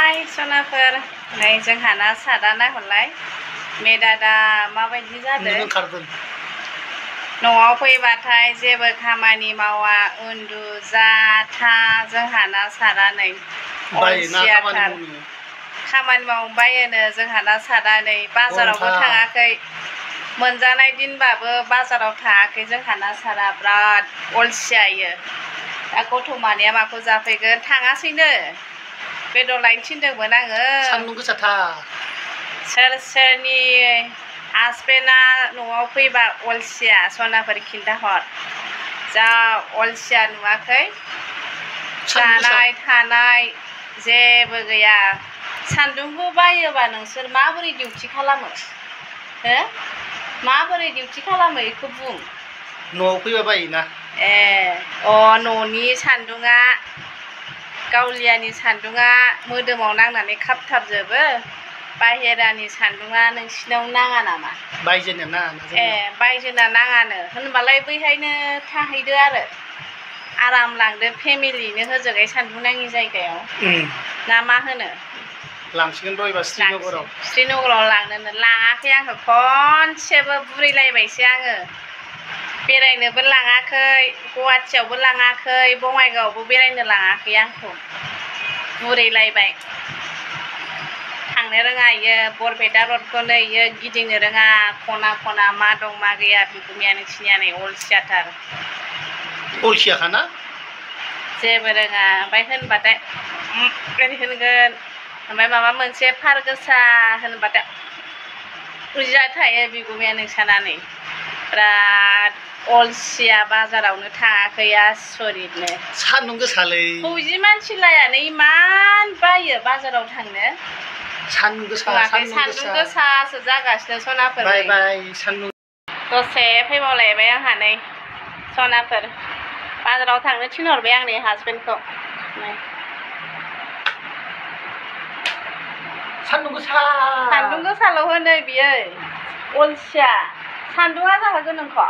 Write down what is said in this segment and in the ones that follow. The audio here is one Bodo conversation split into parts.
हाय सनाफोर नै जोंहाना सादा नायहरलाय मेदादा माबायदि जादों न'आव फैबाथाय जेबो खामानि मावा उन्दुजाथा जोंहाना सादा नै अलसियाथार खामानि मावबायनो जोंहाना सादा नै बाजारावबो थाङाखै मोनजानाय दिनबाबो बाजाराव थाङाखै जोंहाना सादा बिराद अलसियायो दा गथ' मानिया माखौ जाफैगोन थाङासैनो बेदर लायनो थिनदोंमोन आङो सान्दुं गोसाथार सोरनि हासबेन्डआ न'आव फैबा अलसिया सनाफोर खिन्थाहर जा अलसिया नुवाखै जानाय थानाय जेबो गैया सान्दुंबो बायोबा नोंसोर माबोरै डिउटि खालामो हो माबोरै डिउटि खालामो बेखौ बुं न'आव फैबा बायोना न'नि सान्दुङा गावलियानि सान्दुङा मोदोमाव नांनानै खाबथाबजोबो बाहेरानि सान्दुङा नोंसिनाव नाङा नामा बायजोनिया नाङा बायजोना नाङानो होनबालाय बैहायनो थाहैदो आरो आराम लांदो फेमिलिनो होजोंहाय सान्दुं नाङि जायगायाव ना मा होनो लांसिगोन र' एबार श्रीनगराव लांनोनो लाङाखै आंखौ खनसेबो बुरैलायबायसो आङो बेरायनोबो लाङाखै गुवाहाटियावबो लाङाखै बङाइगावआवबो बेरायनो लाङाखै आंखौ बुरैलायबाय थांनो रोङा इयो बरपेटा रडखौनो इयो गिदिंनो रोङा खना खना मा दं मा गैया बिगुमाया नोंसिनिया नै अलसियाथार अलसियाखाना जेबो रोङा ओमफ्राय होनबाथाय ओरै होनगोन ओमफ्राय माबा मोनसे फार गोसा होनबाथाय उजिया थायो बिगुमाया नोंसाना नै बिराद अलसिया बाजारावनो थाङाखै आसरितनो सान्दुं गोसालै फौजि मानसिलायानो इमान बायो बाजाराव थांनो सान्दुं गोसा सान्दुं गोसासो जागासिनो सनाफोर बाय सान्दुं दसे फैबावलायबाय आंहा नै सनाफोर बाजाराव थांनो थिनहरबाय आंनि हासबेन्डखौ सान्दुं गोसाल' होनो बियो अलसिया सान्दुङा जाहोगोन नोंखौ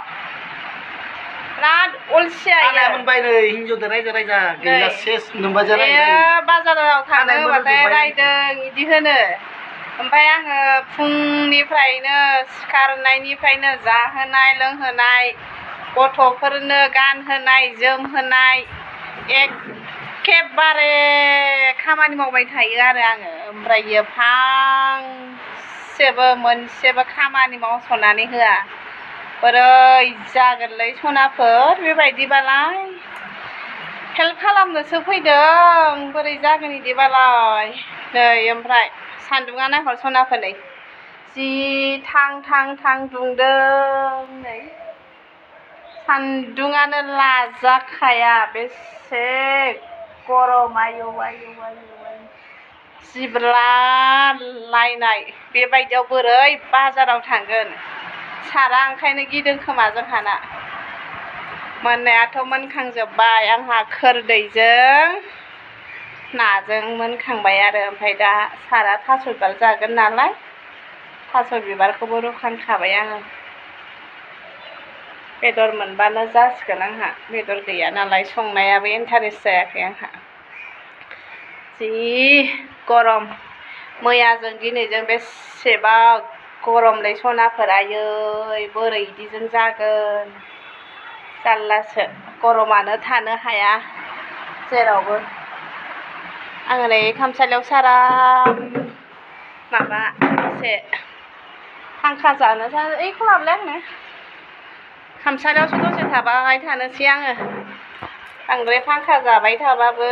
बिराद अलसिया मोनबाय नै हिन्जावजों रायजा गैला सेस नोंबाजों बाजाराव थांनो होबाथाय रायदों बिदि होनो ओमफ्राय आङो फुंनिफ्रायनो सिखारनायनिफ्रायनो जाहोनाय लोंहोनाय गथ'फोरनो गानहोनाय जोमहोनाय एखेबारे खामानि मावबाय थायो आरो आङो ओमफ्राय बियो फांसेबो मोनसेबो खामानि मावस'नानै होआ बोरै जागोनलै सनाफोर बेबायदिबालाय हेल्प खालामनोसो फैदों बोरै जागोन बिदिबालाय नै ओमफ्राय सान्दुङा नायहर सनाफोर नै जि थां दुंदों नै सान्दुङानो लाजाखाया बेसे गरम आयौ जिब्रालायनाय बेबायदियाव बोरै बाजाराव थांगोन सारा ओंखायनो गिदों खोमा जोंहाना मोननायाथ' मोनखांजोब्बाय आंहा खोरदैजों नाजों मोनखांबाय आरो ओमफ्राय दा सारा थास' बिबार जागोन नालाय थास' बिबारखौबो रुखांखाबाय आङो बेदर मोनबानो जासिगोन आंहा बेदर गैया नालाय संनायाबो इन्टारेस्ट जायाखै आंहा जि गरम मैयाजों दिनैजों बेसेबा गरमलै सनाफोर आयै बोरै बिदिजों जागोन जारलासो गरमानो थानो हाया जेरावबो आङो नै खामसालियाव आराम माबा एसे फांखा जानो ओइखौ लाबोलाय आंनो खामसालियावसो दसे थाबाय थानोसै आङो बांद्राय फांखा जाबाय थाबाबो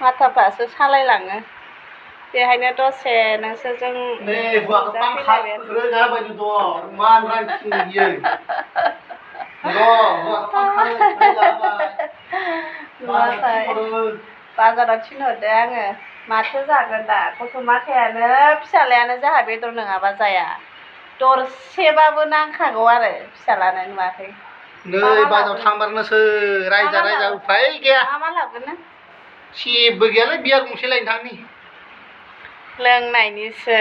माथाफ्रासो सालायलाङो बेहायनो दसे नोंसोरजों बाजाराव थिनहरदो आङो माथो जागोन दा गथ' माखायानो फिसालायानो जोंहा बेदर नङाबा जाया दरसेबाबो नांखागौ आरो फिसालानो नुवाखै नै बाजाराव थांमारनोसै रायजा उफाय गैया मा लाबोगोन नों जेबो गैयालै बियार गंसे लायनो थांनि लोंनायनिसो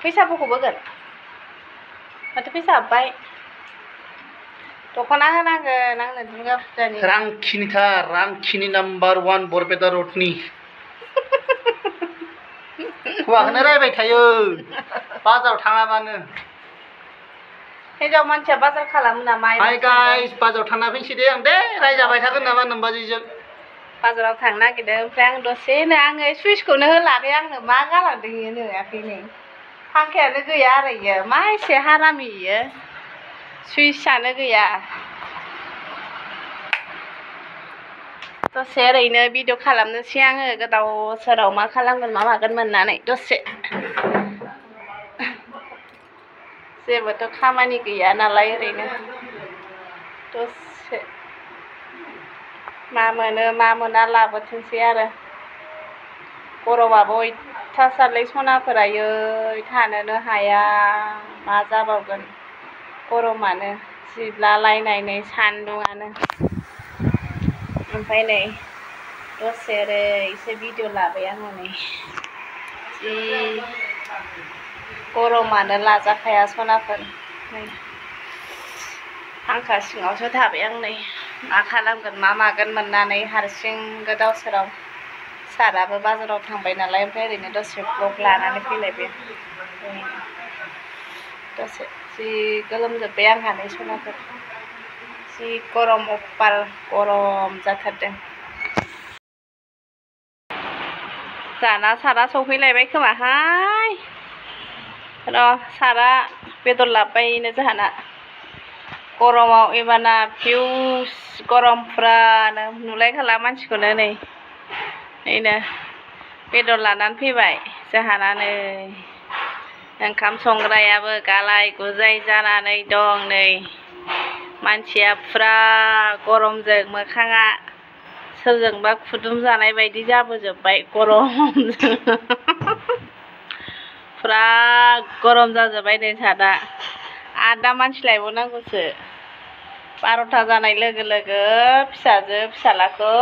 फैसा बख'बोगोन माथो फैसा हाबबाय दख'ना होनांगोन आंनो दुर्गा फुजानि रांखिनि नाम्बार 1 बरपेटा रडनि हौवाखौनो रायबाय थायो बाजाराव थाङाबानो हिनजाव मानसिया बाजार खालामो नामा हाय गाइस बाजाराव थांना फैनोसै दे आं दे रायजाबाय थागोन नामा नोमबाजैजों बाजाराव थांनो नागिरदों ओमफ्राय आं दसेनो आङो सुइचखौनो होलाखै आंनो मा गालांदों इयो नुवाखै नै फांखायानो गैया आरो इयो मा एसे हारामि इयो सुइचआनो गैया दसे ओरैनो भिडिअ खालामनोसै आङो गोदाव सोराव मा खालामगोन मा मागोन मोननानै दसे जेबोथ' खामानि गैया नालाय ओरैनो दसे मा मोनो मा मोना लाबोथोंसै आरो गरमाबो अयथासारलै सनाफोरा आयै थानोनो हाया मा जाबावगोन गरमानो जिब्लालायनाय नै सान्दुङानो ओमफ्राय नै दसे ओरै एसे भिडिअ लाबाय आङो नै जि गरमानो लाजाखाया सनाफोर नै फांखा सिङावसो थाबाय आं नै मा खालामगोन मा मागोन मोननानै हारसिं गोदाव सोराव साराबो बाजाराव थांबाय नालाय ओमफ्राय ओरैनो दसे ब्लग लानानै फैलायबाय दसे जि गोलोमजोब्बाय आंहा नै सनाफोर जि गरम अपार गरम जाथारदों जाना सारा सफैलायबाय खोमाहाय र' सारा बेदर लाबोबायनो जोंहाना गरमाव एबारना भिउस गरम फुरानो नुलायखाला मानसिखौनो नैनो बेदर लानानै फैबाय जोंहाना नै ओंखाम संग्रायाबो गालाय गुजाय जानानै दं नै मानसिया फुरा गरमजों मोखाङा सोरजोंबा खुदुम जानाय बायदि जाबोजोब्बाय गरमजों फुरा गरम जाजोब्बाय नै सादा आरो दा मानसि लायबावनांगौसो 12था जानाय लोगो लोगो फिसाजो फिसालाखौ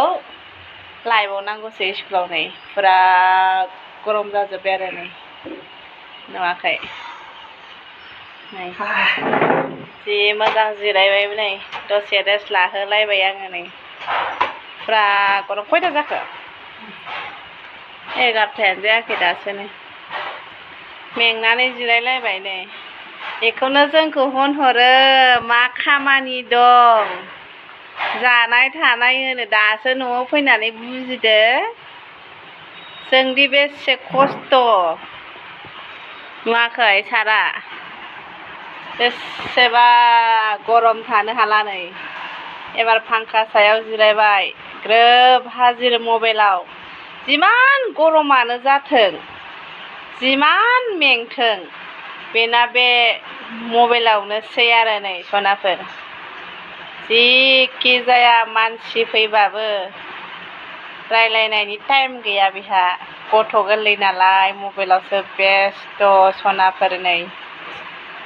लायबावनांगौसो स्कुलाव नै फुरा गरम जाजोब्बाय आरो नै नुवाखै नै जि मोजां जिरायबाय नै दसे रेस्ट लाहोलायबाय आङो नै फुरा गरम खयथा जाखो 11थायानो जायाखै दासो नै मेंनानै जिरायलायबाय नै बेखौनो जोंखौ होनहरो मा खामानि दं जानाय थानाय होनो दासो न'आव फैनानै बुजिदो जोंदि बेसे खस्थ' नुवाखै सारा बेसेबा गरम थानो हाला नै एबार फांखा सायाव जिरायबाय ग्रोब हाजिर मबाइलाव जिमान गरमानो जाथों जिमान मेंथों बेना बे मबाइलावनोसै आरो नै सनाफोर जिखि जाया मानसि फैबाबो रायलायनायनि टाइम गैया बेहा गथ' गोरलै नालाय मबाइलावसो बेस्थ' सनाफोर नै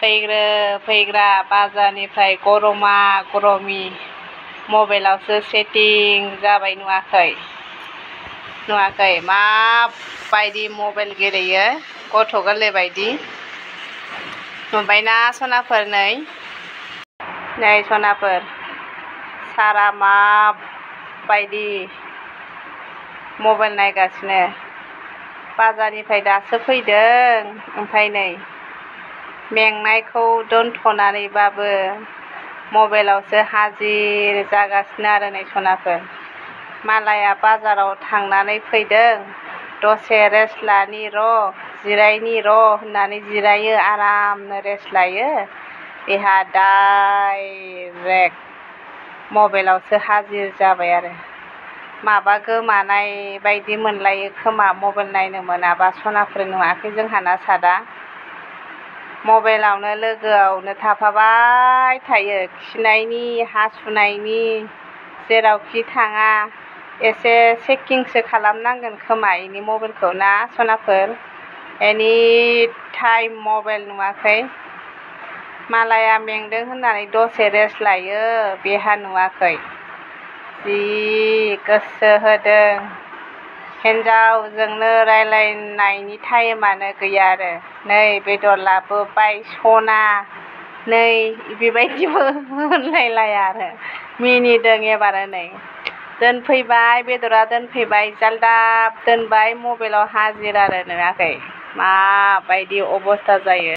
फैग्रा बाजारनिफ्राय गरमा गरमि मबाइलावसो सेटिं जाबाय नुवाखै माबायदि मबाइल गेलेयो गथ' गोरलै बायदि नुबायना सनाफोर नै सनाफोर सारा माबायदि मबाइल नायगासिनो बाजारनिफ्राय दासो फैदों ओमफ्राय नै मेंनायखौ दोनथ'नानैबाबो मबाइलावसो हाजिर जागासिनो आरो नै सनाफोर मालाया बाजाराव थांनानै फैदों दसे रेस्ट लानि र' जिरायनि र' होननानै जिरायो आरामनो रेस्ट लायो बेहा डाइरेक्ट मबाइलावसो हाजिर जाबाय आरो माबा गोमानाय बायदि मोनलायो खोमा मबाइल नायनो मोनाबा सनाफोर नुवाखै जोंहाना सादा मबाइलावनो लोगोआवनो थाफाबाय थायो खिनायनि हासुनायनि जेरावखि थाङा एसे चेकिंसो खालामनांगोन खोमा इनि मबाइलखौ ना सनाफोर एनि टाइम मबाइल नुवाखै मालाया मेंदों होननानै दसे रेस्ट लायो बेहा नुवाखै जि गोसो होदों हिन्जावजोंनो रायलायनायनि टाइमानो गैया आरो नै बेदर लाबोबाय सना नै बेबायदिबो होनलायलाया आरो मिनिदों एबारो नै दोनफैबाय बेदरा दोनफैबाय जालदाब दोनबाय मबाइलाव हाजिर आरो नुवाखै माबायदि अबस्था जायो